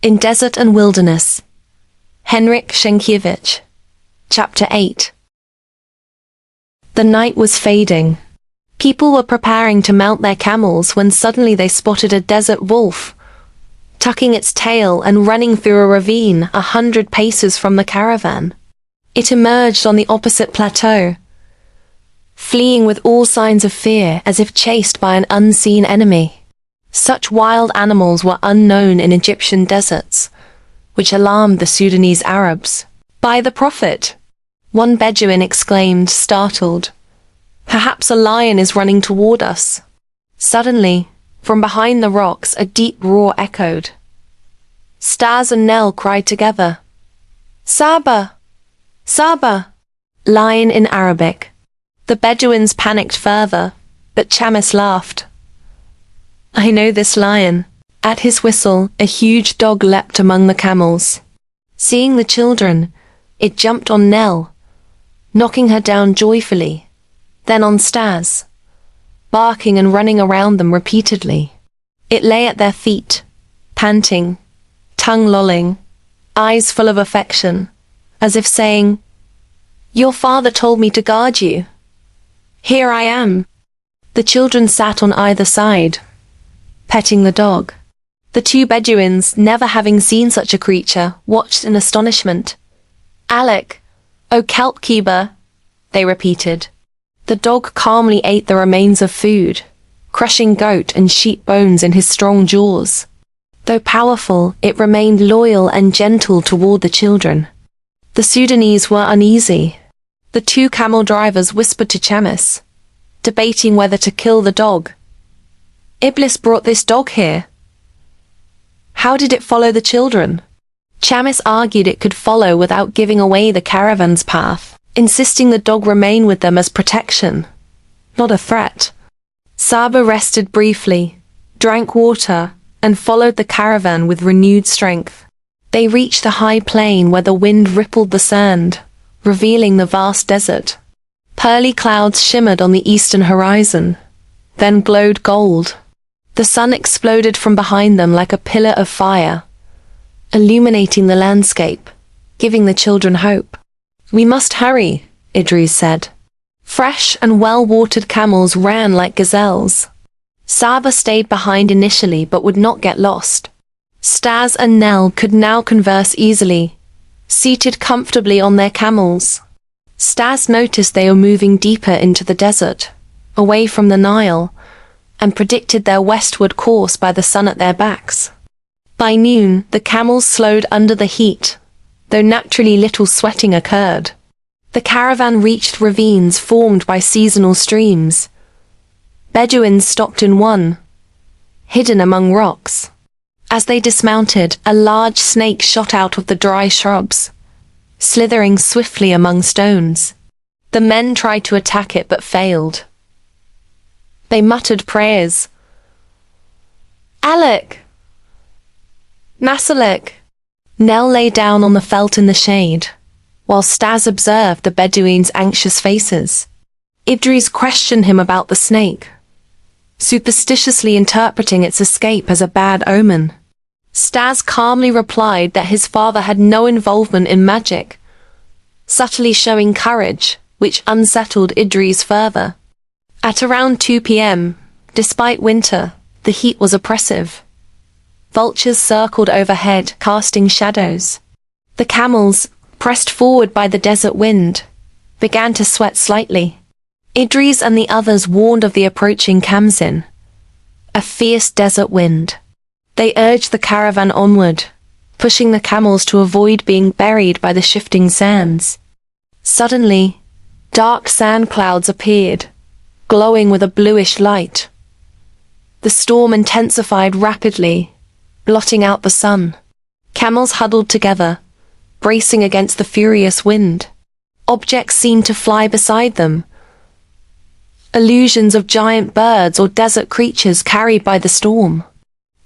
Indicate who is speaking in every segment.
Speaker 1: In Desert and Wilderness. Henryk Sienkiewicz. Chapter 8. The night was fading. People were preparing to mount their camels when suddenly they spotted a desert wolf, tucking its tail and running through a ravine 100 paces from the caravan. It emerged on the opposite plateau, fleeing with all signs of fear as if chased by an unseen enemy. Such wild animals were unknown in Egyptian deserts, which alarmed the Sudanese Arabs. "By the Prophet!" one Bedouin exclaimed, startled. "Perhaps a lion is running toward us." Suddenly, from behind the rocks, a deep roar echoed. Staś and Nell cried together, "Saba! Saba!" Lion in Arabic. The Bedouins panicked further, but Chamis laughed. "I know this lion." At his whistle, a huge dog leapt among the camels. Seeing the children, it jumped on Nell, knocking her down joyfully, then on Staś, barking and running around them repeatedly. It lay at their feet, panting, tongue lolling, eyes full of affection, as if saying, "Your father told me to guard you. Here I am." The children sat on either side, petting the dog. The two Bedouins, never having seen such a creature, watched in astonishment. "Alec, O kelp keeper," they repeated. The dog calmly ate the remains of food, crushing goat and sheep bones in his strong jaws. Though powerful, it remained loyal and gentle toward the children. The Sudanese were uneasy. The two camel drivers whispered to Chamis, debating whether to kill the dog. "Iblis brought this dog here. How did it follow the children?" Chamis argued it could follow without giving away the caravan's path, insisting the dog remain with them as protection, not a threat. Saba rested briefly, drank water, and followed the caravan with renewed strength. They reached the high plain where the wind rippled the sand, revealing the vast desert. Pearly clouds shimmered on the eastern horizon, then glowed gold. The sun exploded from behind them like a pillar of fire, illuminating the landscape, giving the children hope. "We must hurry," Idris said. Fresh and well-watered camels ran like gazelles. Saba stayed behind initially but would not get lost. Staś and Nell could now converse easily, seated comfortably on their camels. Staś noticed they were moving deeper into the desert, away from the Nile, and predicted their westward course by the sun at their backs. By noon, the camels slowed under the heat, though naturally little sweating occurred. The caravan reached ravines formed by seasonal streams. Bedouins stopped in one, hidden among rocks. As they dismounted, a large snake shot out of the dry shrubs, slithering swiftly among stones. The men tried to attack it but failed. They muttered prayers. "Alec! Masalek!" Nell lay down on the felt in the shade, while Staś observed the Bedouins' anxious faces. Idris questioned him about the snake, superstitiously interpreting its escape as a bad omen. Staś calmly replied that his father had no involvement in magic, subtly showing courage, which unsettled Idris further. At around 2 p.m., despite winter, the heat was oppressive. Vultures circled overhead, casting shadows. The camels, pressed forward by the desert wind, began to sweat slightly. Idris and the others warned of the approaching khamsin, a fierce desert wind. They urged the caravan onward, pushing the camels to avoid being buried by the shifting sands. Suddenly, dark sand clouds appeared, glowing with a bluish light. The storm intensified rapidly, blotting out the sun. Camels huddled together, bracing against the furious wind. Objects seemed to fly beside them, illusions of giant birds or desert creatures carried by the storm.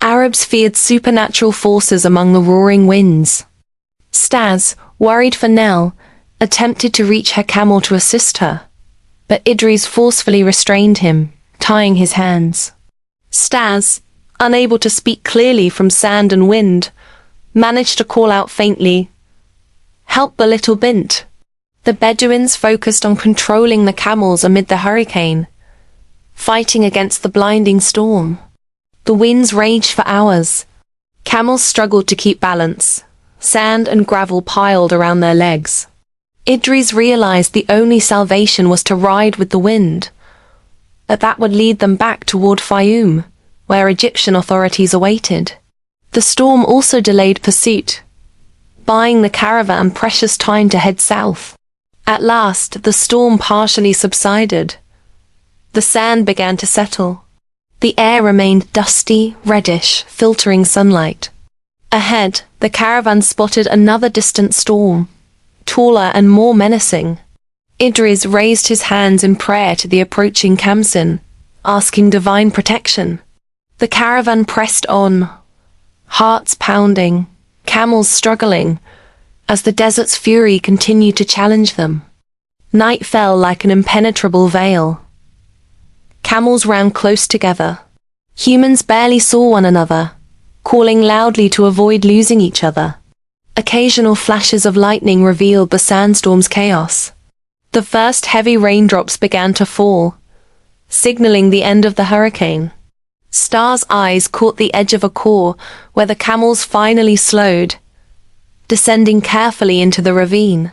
Speaker 1: Arabs feared supernatural forces among the roaring winds. Staś, worried for Nell, attempted to reach her camel to assist her, but Idris forcefully restrained him, tying his hands. Staś, unable to speak clearly from sand and wind, managed to call out faintly, "Help the little bint." The Bedouins focused on controlling the camels amid the hurricane, fighting against the blinding storm. The winds raged for hours. Camels struggled to keep balance. Sand and gravel piled around their legs. Idris realized the only salvation was to ride with the wind, that would lead them back toward Fayoum, where Egyptian authorities awaited. The storm also delayed pursuit, buying the caravan precious time to head south. At last, the storm partially subsided. The sand began to settle. The air remained dusty, reddish, filtering sunlight. Ahead, the caravan spotted another distant storm, taller and more menacing. Idris raised his hands in prayer to the approaching khamsin, asking divine protection. The caravan pressed on, hearts pounding, camels struggling, as the desert's fury continued to challenge them. Night fell like an impenetrable veil. Camels ran close together. Humans barely saw one another, calling loudly to avoid losing each other. Occasional flashes of lightning revealed the sandstorm's chaos. The first heavy raindrops began to fall, signaling the end of the hurricane. Star's eyes caught the edge of a khor where the camels finally slowed, descending carefully into the ravine.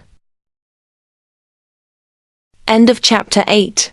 Speaker 1: End of Chapter 8.